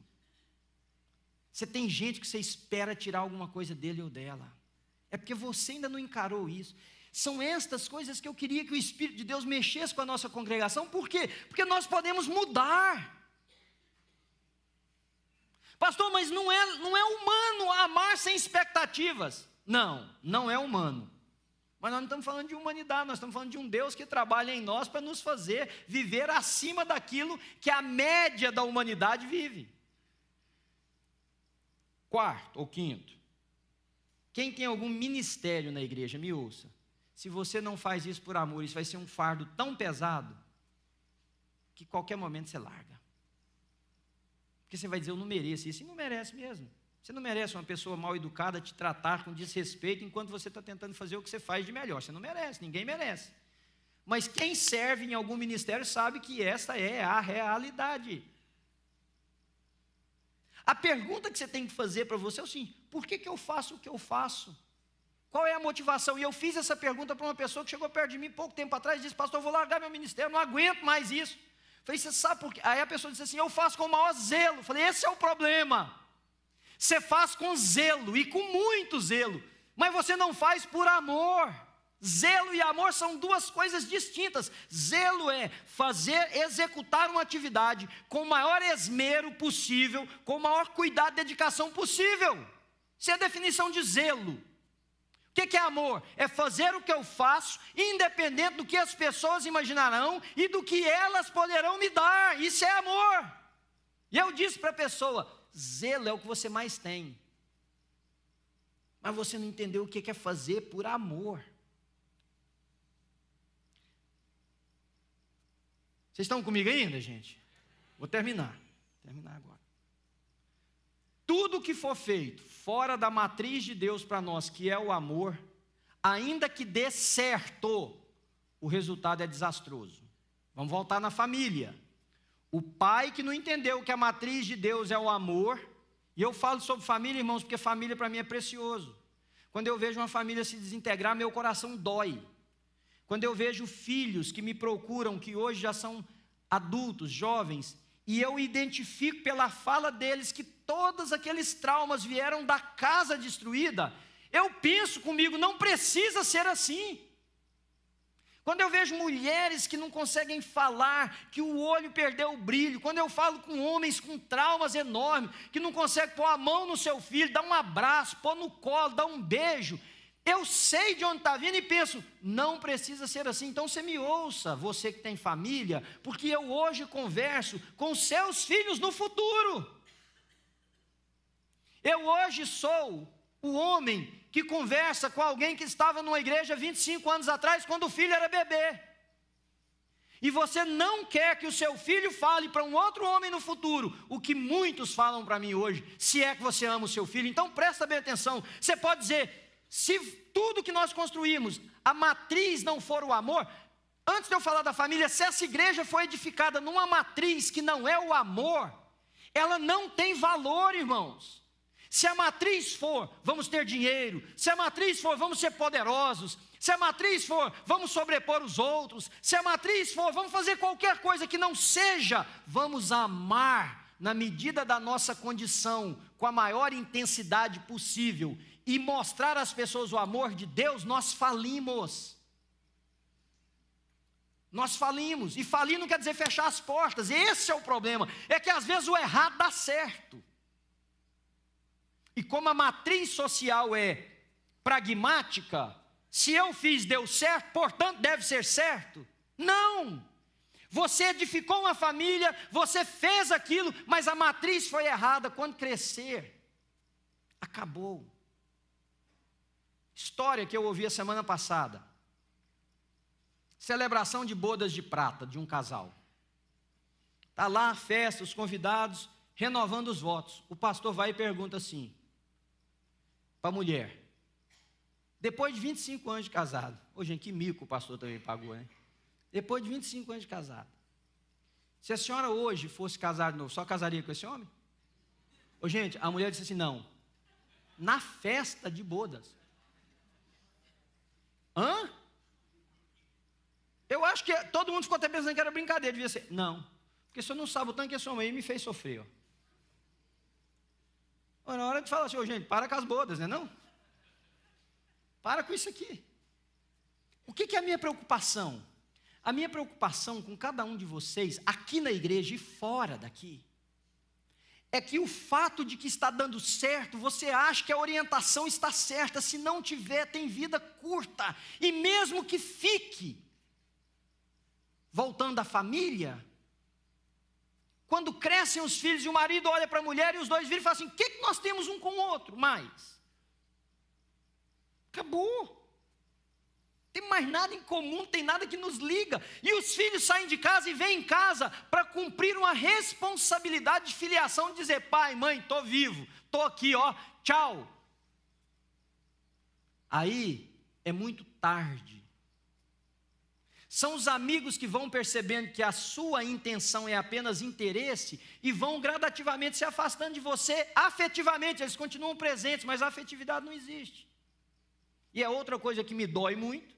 Você tem gente que você espera tirar alguma coisa dele ou dela. É porque você ainda não encarou isso. São estas coisas que eu queria que o Espírito de Deus mexesse com a nossa congregação. Por quê? Porque nós podemos mudar. Pastor, mas não é humano amar sem expectativas. Não, não é humano. Mas nós não estamos falando de humanidade, nós estamos falando de um Deus que trabalha em nós para nos fazer viver acima daquilo que a média da humanidade vive. Quarto ou quinto, quem tem algum ministério na igreja, me ouça. Se você não faz isso por amor, isso vai ser um fardo tão pesado que qualquer momento você larga. Porque você vai dizer: eu não mereço isso, e não merece mesmo. Você não merece uma pessoa mal educada te tratar com desrespeito enquanto você está tentando fazer o que você faz de melhor. Você não merece, ninguém merece. Mas quem serve em algum ministério sabe que essa é a realidade. A pergunta que você tem que fazer para você é assim: por que eu faço o que eu faço? Qual é a motivação? E eu fiz essa pergunta para uma pessoa que chegou perto de mim pouco tempo atrás e disse: pastor, eu vou largar meu ministério, não aguento mais isso. Eu falei: você sabe por quê? Aí a pessoa disse assim: eu faço com o maior zelo. Eu falei: esse é o problema. Você faz com zelo e com muito zelo, mas você não faz por amor. Zelo e amor são duas coisas distintas. Zelo é executar uma atividade com o maior esmero possível, com o maior cuidado e dedicação possível. Isso é a definição de zelo. O que é amor? É fazer o que eu faço, independente do que as pessoas imaginarão e do que elas poderão me dar. Isso é amor. E eu disse para a pessoa: zelo é o que você mais tem, mas você não entendeu o que é fazer por amor. Vocês estão comigo ainda, gente? Vou terminar agora. Tudo que for feito fora da matriz de Deus para nós, que é o amor, ainda que dê certo, o resultado é desastroso. Vamos voltar na família. O pai que não entendeu que a matriz de Deus é o amor, e eu falo sobre família, irmãos, porque família para mim é precioso. Quando eu vejo uma família se desintegrar, meu coração dói. Quando eu vejo filhos que me procuram, que hoje já são adultos, jovens, e eu identifico pela fala deles que todos aqueles traumas vieram da casa destruída, eu penso comigo: não precisa ser assim. Quando eu vejo mulheres que não conseguem falar, que o olho perdeu o brilho, quando eu falo com homens com traumas enormes, que não conseguem pôr a mão no seu filho, dar um abraço, pôr no colo, dar um beijo, eu sei de onde está vindo e penso: não precisa ser assim. Então você me ouça, você que tem família, porque eu hoje converso com seus filhos no futuro. Eu hoje sou o homem que conversa com alguém que estava numa igreja 25 anos atrás, quando o filho era bebê. E você não quer que o seu filho fale para um outro homem no futuro o que muitos falam para mim hoje, se é que você ama o seu filho. Então presta bem atenção. Você pode dizer: se tudo que nós construímos, a matriz não for o amor, antes de eu falar da família, se essa igreja foi edificada numa matriz que não é o amor, ela não tem valor, irmãos. Se a matriz for, vamos ter dinheiro, se a matriz for, vamos ser poderosos, se a matriz for, vamos sobrepor os outros, se a matriz for, vamos fazer qualquer coisa que não seja, vamos amar na medida da nossa condição, com a maior intensidade possível, e mostrar às pessoas o amor de Deus, nós falimos. Nós falimos, e falir não quer dizer fechar as portas. Esse é o problema, é que às vezes o errado dá certo. E como a matriz social é pragmática, se eu fiz, deu certo, portanto deve ser certo. Não! Você edificou uma família, você fez aquilo, mas a matriz foi errada. Quando crescer, acabou. História que eu ouvi a semana passada. Celebração de bodas de prata de um casal. Está lá a festa, os convidados, renovando os votos. O pastor vai e pergunta assim para a mulher: depois de 25 anos de casado, ô gente, que mico o pastor também pagou, né? Depois de 25 anos de casado, se a senhora hoje fosse casar de novo, só casaria com esse homem? Ô gente, a mulher disse assim: não, na festa de bodas. Hã? Eu acho que todo mundo ficou até pensando que era brincadeira, devia ser. Não, porque o senhor não sabe o tanto que esse homem aí me fez sofrer, ó. Na hora de falar assim: ô gente, para com as bodas, né não? Para com isso aqui. O que é a minha preocupação? A minha preocupação com cada um de vocês, aqui na igreja e fora daqui, é que o fato de que está dando certo, você acha que a orientação está certa, se não tiver, tem vida curta, e mesmo que fique, voltando à família, quando crescem os filhos e o marido olha para a mulher e os dois viram e falam assim: o que nós temos um com o outro mais? Acabou. Não tem mais mais nada em comum, não tem nada que nos liga. E os filhos saem de casa e vêm em casa para cumprir uma responsabilidade de filiação, de dizer: pai, mãe, estou vivo, estou aqui, ó, tchau. Aí é muito tarde. São os amigos que vão percebendo que a sua intenção é apenas interesse e vão gradativamente se afastando de você afetivamente. Eles continuam presentes, mas a afetividade não existe. E é outra coisa que me dói muito,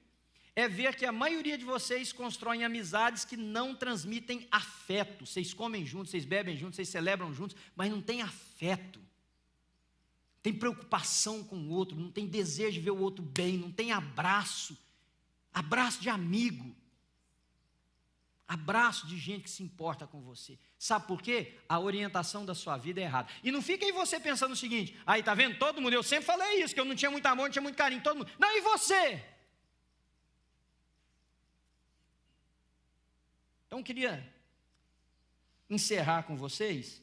é ver que a maioria de vocês constroem amizades que não transmitem afeto. Vocês comem juntos, vocês bebem juntos, vocês celebram juntos, mas não tem afeto. Tem preocupação com o outro, não tem desejo de ver o outro bem, não tem abraço de amigo. Abraço de gente que se importa com você. Sabe por quê? A orientação da sua vida é errada. E não fica aí você pensando o seguinte: aí, tá vendo? Todo mundo, eu sempre falei isso, que eu não tinha muito amor, não tinha muito carinho, todo mundo. Não, e você? Então, eu queria encerrar com vocês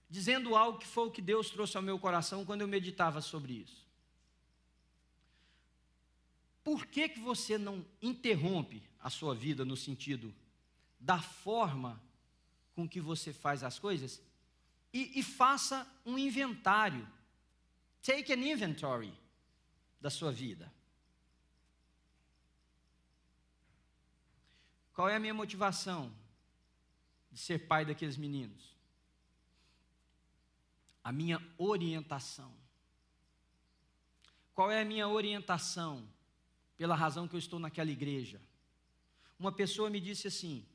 dizendo algo que foi o que Deus trouxe ao meu coração quando eu meditava sobre isso. Por que você não interrompe a sua vida no sentido da forma com que você faz as coisas e faça um inventário, take an inventory da sua vida? Qual é a minha motivação de ser pai daqueles meninos? A minha orientação. Qual é a minha orientação pela razão que eu estou naquela igreja? Uma pessoa me disse assim,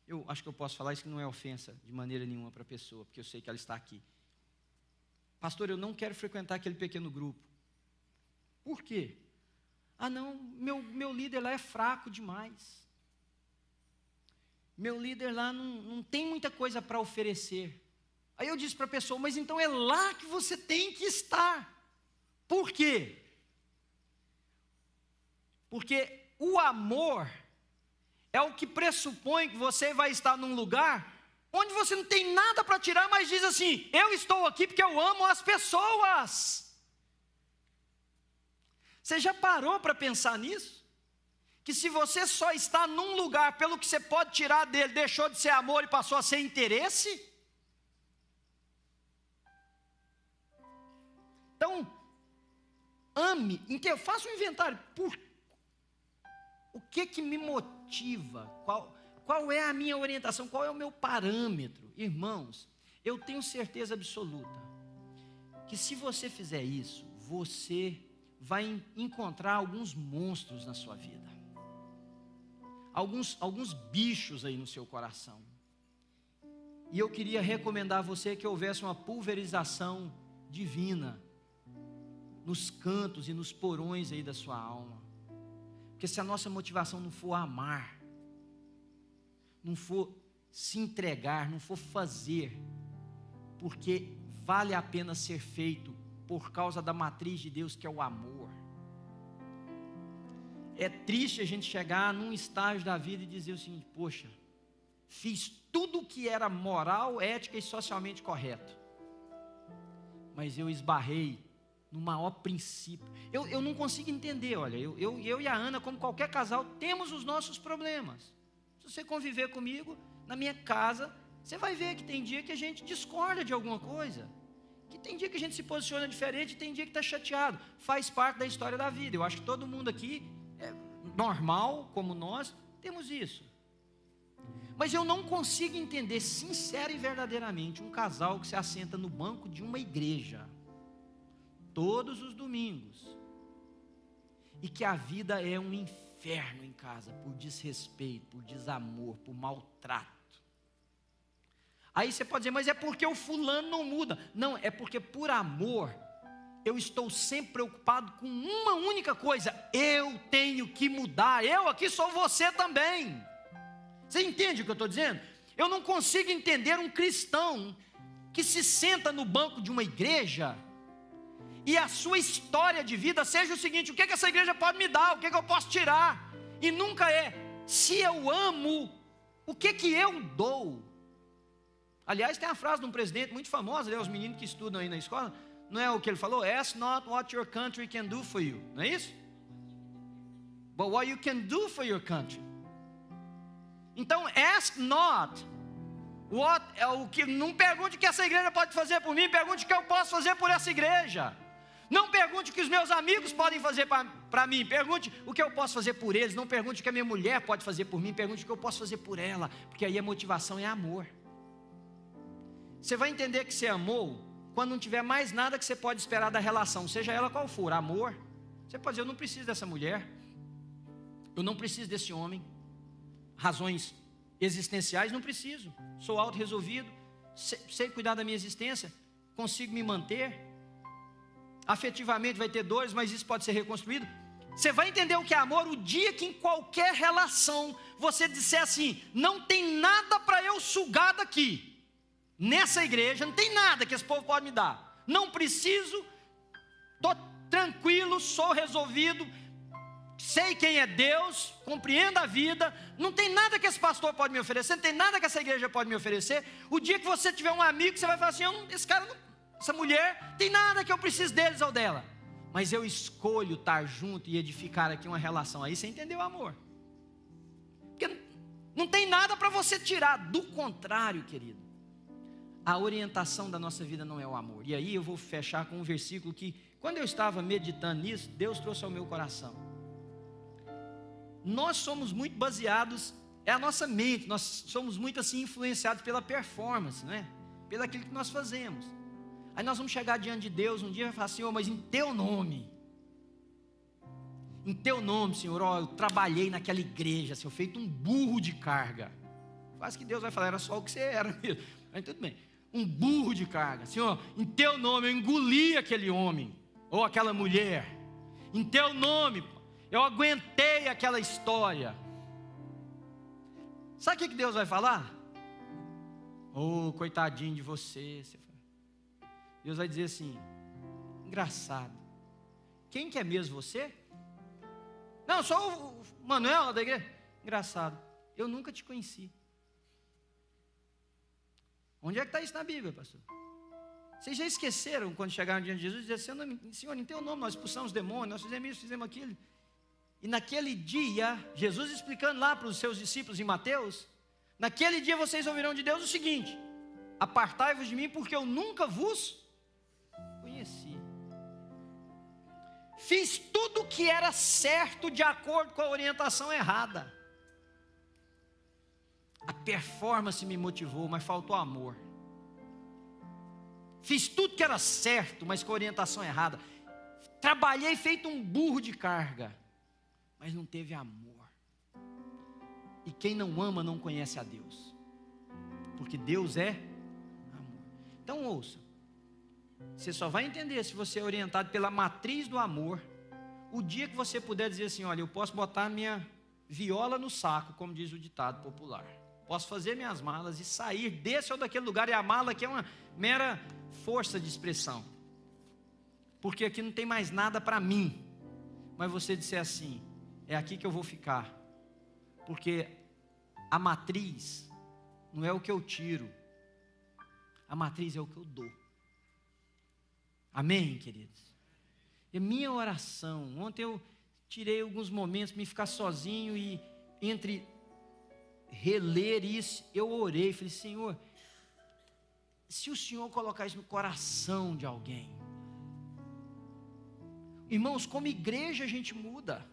eu acho que eu posso falar isso, que não é ofensa de maneira nenhuma para a pessoa, porque eu sei que ela está aqui. Pastor, eu não quero frequentar aquele pequeno grupo. Por quê? Ah não, meu líder lá é fraco demais. Meu líder lá não tem muita coisa para oferecer. Aí eu disse para a pessoa: mas então é lá que você tem que estar. Por quê? Porque o amor é o que pressupõe que você vai estar num lugar onde você não tem nada para tirar, mas diz assim: eu estou aqui porque eu amo as pessoas. Você já parou para pensar nisso? Que se você só está num lugar pelo que você pode tirar dele, deixou de ser amor e passou a ser interesse? Então, ame, faça um inventário. O que me motiva? Qual é a minha orientação? Qual é o meu parâmetro? Irmãos, eu tenho certeza absoluta que se você fizer isso, você vai encontrar alguns monstros na sua vida. Alguns bichos aí no seu coração. E eu queria recomendar a você que houvesse uma pulverização divina nos cantos e nos porões aí da sua alma. Porque se a nossa motivação não for amar, não for se entregar, não for fazer, porque vale a pena ser feito por causa da matriz de Deus, que é o amor. É triste a gente chegar num estágio da vida e dizer o seguinte: poxa, fiz tudo o que era moral, ética e socialmente correto, mas eu esbarrei no maior princípio. Eu não consigo entender. Olha, eu e a Ana, como qualquer casal, temos os nossos problemas. Se você conviver comigo na minha casa, você vai ver que tem dia que a gente discorda de alguma coisa, que tem dia que a gente se posiciona diferente, tem dia que está chateado. Faz parte da história da vida. Eu acho que todo mundo aqui é normal, como nós, temos isso. Mas eu não consigo entender, sincera e verdadeiramente, um casal que se assenta no banco de uma igreja todos os domingos e que a vida é um inferno em casa, por desrespeito, por desamor, por maltrato. Aí você pode dizer: mas é porque o fulano não muda. Não, é porque por amor eu estou sempre preocupado com uma única coisa: eu tenho que mudar. Eu aqui sou você também. Você entende o que eu estou dizendo? Eu não consigo entender um cristão que se senta no banco de uma igreja e a sua história de vida seja o seguinte: o que essa igreja pode me dar, o que eu posso tirar? E nunca é: se eu amo, o que eu dou? Aliás, tem a frase de um presidente muito famosa, os meninos que estudam aí na escola, não é o que ele falou? Ask not what your country can do for you, não é isso? but what you can do for your country. Então, ask not what, não pergunte o que essa igreja pode fazer por mim, pergunte o que eu posso fazer por essa igreja. Não pergunte o que os meus amigos podem fazer para mim, pergunte o que eu posso fazer por eles. Não pergunte o que a minha mulher pode fazer por mim, pergunte o que eu posso fazer por ela, porque aí a motivação é amor. Você vai entender que você amou quando não tiver mais nada que você pode esperar da relação, seja ela qual for, amor. Você pode dizer, eu não preciso dessa mulher, eu não preciso desse homem, razões existenciais, não preciso, sou autorresolvido, sei cuidar da minha existência, consigo me manter, afetivamente vai ter dores, mas isso pode ser reconstruído. Você vai entender o que é amor o dia que em qualquer relação você disser assim, não tem nada para eu sugar daqui, nessa igreja não tem nada que esse povo pode me dar, não preciso, estou tranquilo, sou resolvido, sei quem é Deus, compreendo a vida, não tem nada que esse pastor pode me oferecer, não tem nada que essa igreja pode me oferecer. O dia que você tiver um amigo, você vai falar assim, esse cara, essa mulher, tem nada que eu preciso deles ou dela, mas eu escolho estar junto e edificar aqui uma relação. Aí você entendeu o amor, porque não tem nada para você tirar, do contrário, querido, a orientação da nossa vida não é o amor. E aí eu vou fechar com um versículo que, quando eu estava meditando nisso, Deus trouxe ao meu coração. Nós somos muito baseados, é a nossa mente, nós somos muito assim influenciados pela performance, não é? Pelo aquilo que nós fazemos. Aí nós vamos chegar diante de Deus um dia e vai falar, Senhor, mas em Teu nome, Senhor, ó, eu trabalhei naquela igreja, Senhor, feito um burro de carga. Quase que Deus vai falar, era só o que você era mesmo, mas tudo bem, um burro de carga. Senhor, em Teu nome eu engoli aquele homem, ou aquela mulher, em Teu nome, eu aguentei aquela história. Sabe o que Deus vai falar? Oh, coitadinho de você. Deus vai dizer assim, engraçado, quem que é mesmo você? Não, sou o Manuel da igreja. Engraçado, eu nunca te conheci. Onde é que está isso na Bíblia, pastor? Vocês já esqueceram quando chegaram diante de Jesus e disseram assim, Senhor, em Teu nome nós expulsamos demônios, nós fizemos isso, fizemos aquilo. E naquele dia, Jesus explicando lá para os seus discípulos em Mateus, naquele dia vocês ouvirão de Deus o seguinte, apartai-vos de mim porque eu nunca vos conheci. Fiz tudo o que era certo de acordo com a orientação errada. A performance me motivou, mas faltou amor. Fiz tudo que era certo, mas com a orientação errada. Trabalhei feito um burro de carga, mas não teve amor. E quem não ama não conhece a Deus, porque Deus é amor. Então ouça, você só vai entender se você é orientado pela matriz do amor o dia que você puder dizer assim, olha, eu posso botar minha viola no saco, como diz o ditado popular, posso fazer minhas malas e sair desse ou daquele lugar, e a mala aqui é uma mera força de expressão, porque aqui não tem mais nada para mim. Mas você disser assim, é aqui que eu vou ficar, porque a matriz não é o que eu tiro, a matriz é o que eu dou. Amém, queridos? E minha oração, ontem eu tirei alguns momentos para me ficar sozinho, e entre reler isso, eu orei, falei, Senhor, se o Senhor colocar isso no coração de alguém, irmãos, como igreja a gente muda,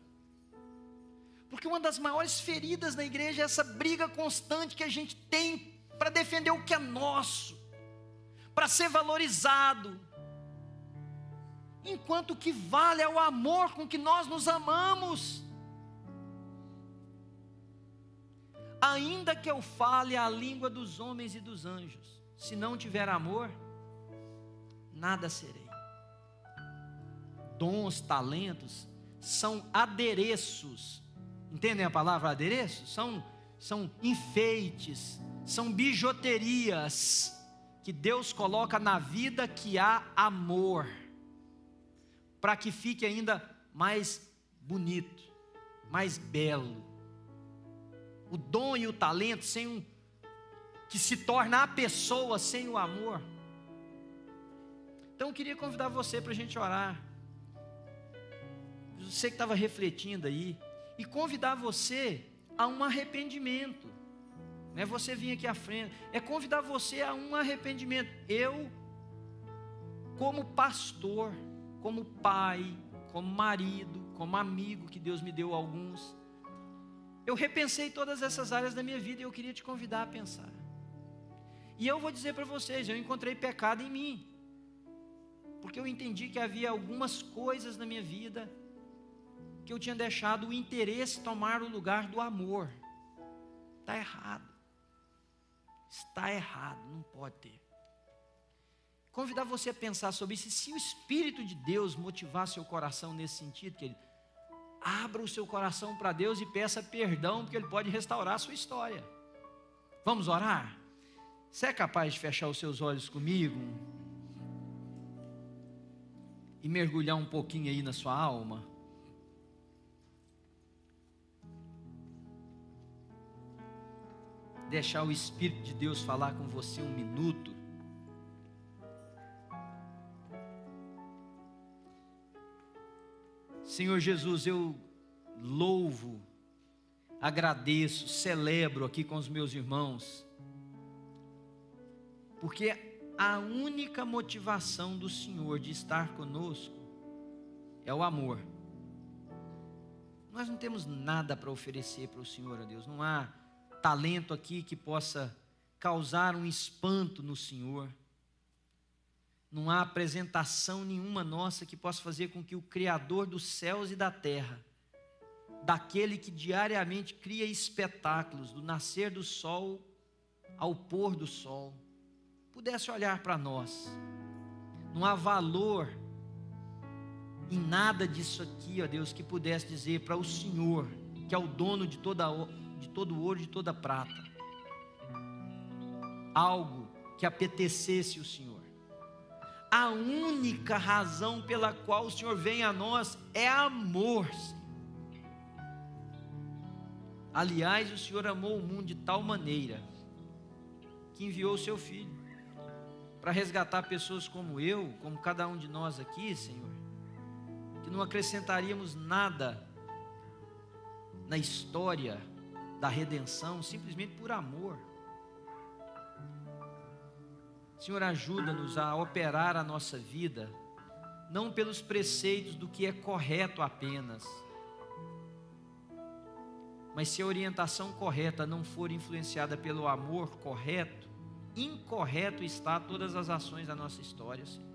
porque uma das maiores feridas na igreja é essa briga constante que a gente tem para defender o que é nosso, para ser valorizado, enquanto o que vale é o amor com que nós nos amamos. Ainda que eu fale a língua dos homens e dos anjos, se não tiver amor, nada serei. Dons, talentos são adereços. Entendem a palavra adereço? São enfeites, são bijuterias que Deus coloca na vida que há amor, para que fique ainda mais bonito, mais belo. O dom e o talento que se torna a pessoa sem o amor. Então eu queria convidar você para a gente orar. Você que estava refletindo aí, e convidar você a um arrependimento. Não é você vir aqui à frente, é convidar você a um arrependimento. Eu, como pastor, como pai, como marido, como amigo, que Deus me deu alguns, eu repensei todas essas áreas da minha vida e eu queria te convidar a pensar. E eu vou dizer para vocês, eu encontrei pecado em mim, porque eu entendi que havia algumas coisas na minha vida que eu tinha deixado o interesse tomar o lugar do amor. Está errado. Está errado, não pode ter. Convidar você a pensar sobre isso, e se o Espírito de Deus motivar seu coração nesse sentido, querido, abra o seu coração para Deus e peça perdão, porque Ele pode restaurar a sua história. Vamos orar? Você é capaz de fechar os seus olhos comigo? E mergulhar um pouquinho aí na sua alma? Deixar o Espírito de Deus falar com você um minuto. Senhor Jesus, eu louvo, agradeço, celebro aqui com os meus irmãos, porque a única motivação do Senhor de estar conosco é o amor. Nós não temos nada para oferecer para o Senhor, ó Deus. Não há talento aqui que possa causar um espanto no Senhor. Não há apresentação nenhuma nossa que possa fazer com que o Criador dos céus e da terra, daquele que diariamente cria espetáculos, do nascer do sol ao pôr do sol, pudesse olhar para nós. Não há valor em nada disso aqui, ó Deus, que pudesse dizer para o Senhor, que é o dono de todo ouro, de toda prata, algo que apetecesse o Senhor. A única razão pela qual o Senhor vem a nós é amor, Senhor. Aliás, o Senhor amou o mundo de tal maneira que enviou o seu Filho para resgatar pessoas como eu, como cada um de nós aqui, Senhor, que não acrescentaríamos nada na história da redenção, simplesmente por amor. Senhor, ajuda-nos a operar a nossa vida, não pelos preceitos do que é correto apenas, mas se a orientação correta não for influenciada pelo amor correto, incorreto está todas as ações da nossa história, Senhor.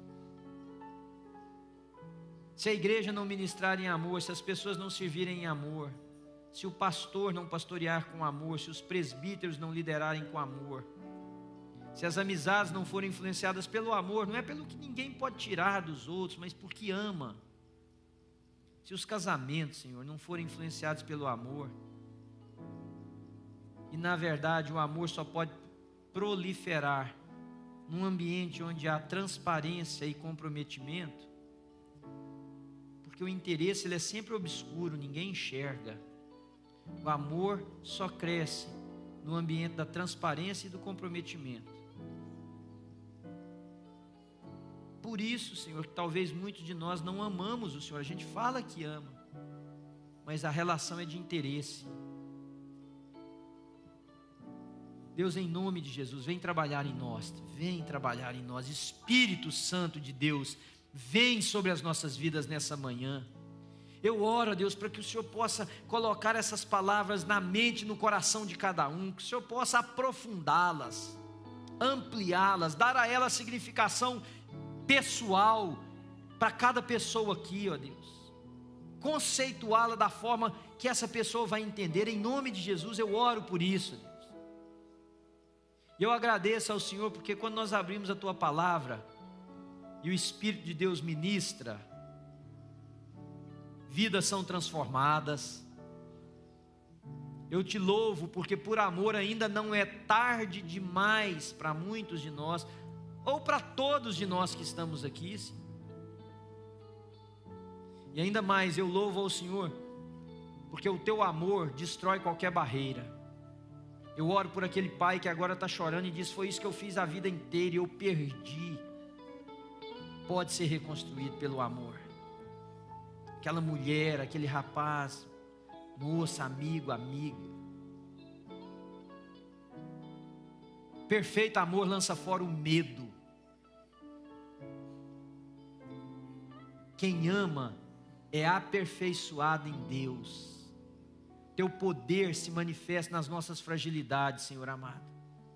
Se a igreja não ministrar em amor, se as pessoas não servirem em amor, se o pastor não pastorear com amor, se os presbíteros não liderarem com amor, se as amizades não forem influenciadas pelo amor, não é pelo que ninguém pode tirar dos outros, mas porque ama. Se os casamentos, Senhor, não forem influenciados pelo amor, e na verdade o amor só pode proliferar num ambiente onde há transparência e comprometimento, porque o interesse ele é sempre obscuro, ninguém enxerga. O amor só cresce no ambiente da transparência e do comprometimento. Por isso, Senhor, talvez muitos de nós não amamos o Senhor. A gente fala que ama, mas a relação é de interesse. Deus, em nome de Jesus, vem trabalhar em nós. Vem trabalhar em nós. Espírito Santo de Deus, vem sobre as nossas vidas nessa manhã. Eu oro, Deus, para que o Senhor possa colocar essas palavras na mente e no coração de cada um, que o Senhor possa aprofundá-las, ampliá-las, dar a elas significação pessoal para cada pessoa aqui, ó Deus, conceituá-la da forma que essa pessoa vai entender. Em nome de Jesus eu oro por isso, Deus. E eu agradeço ao Senhor, porque quando nós abrimos a Tua palavra e o Espírito de Deus ministra, vidas são transformadas. Eu te louvo porque por amor ainda não é tarde demais para muitos de nós, ou para todos de nós que estamos aqui, sim. E ainda mais eu louvo ao Senhor porque o teu amor destrói qualquer barreira. Eu oro por aquele pai que agora está chorando e diz: foi isso que eu fiz a vida inteira e eu perdi. Pode ser reconstruído pelo amor. Aquela mulher, aquele rapaz, moça, amigo, amiga. Perfeito amor lança fora o medo. Quem ama é aperfeiçoado em Deus. Teu poder se manifesta nas nossas fragilidades, Senhor amado,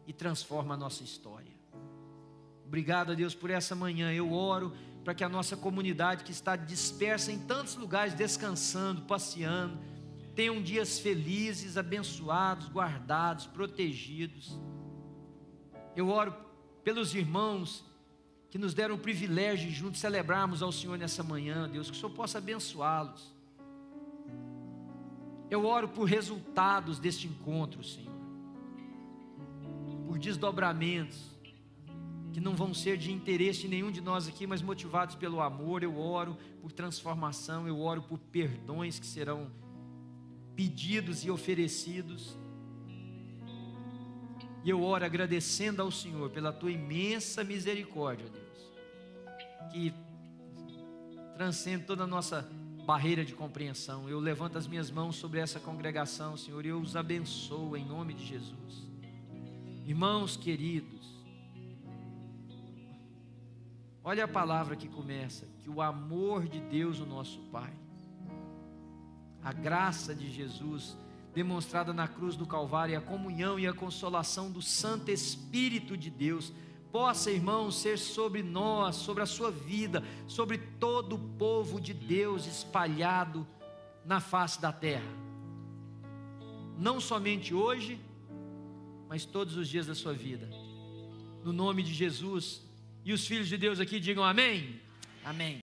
e transforma a nossa história. Obrigado a Deus por essa manhã. Eu oro para que a nossa comunidade, que está dispersa em tantos lugares, descansando, passeando, tenham dias felizes, abençoados, guardados, protegidos. Eu oro pelos irmãos que nos deram o privilégio de juntos celebrarmos ao Senhor nessa manhã, Deus, que o Senhor possa abençoá-los. Eu oro por resultados deste encontro, Senhor, por desdobramentos que não vão ser de interesse de nenhum de nós aqui, mas motivados pelo amor. Eu oro por transformação, eu oro por perdões que serão pedidos e oferecidos. E eu oro agradecendo ao Senhor pela tua imensa misericórdia, Deus, que transcende toda a nossa barreira de compreensão. Eu levanto as minhas mãos sobre essa congregação, Senhor, e eu os abençoo em nome de Jesus. Irmãos queridos, olha a palavra que começa: que o amor de Deus, o nosso Pai, a graça de Jesus demonstrada na cruz do Calvário, e a comunhão e a consolação do Santo Espírito de Deus possa, irmãos, ser sobre nós, sobre a sua vida, sobre todo o povo de Deus espalhado na face da terra, não somente hoje, mas todos os dias da sua vida, no nome de Jesus. E os filhos de Deus aqui digam amém. Amém.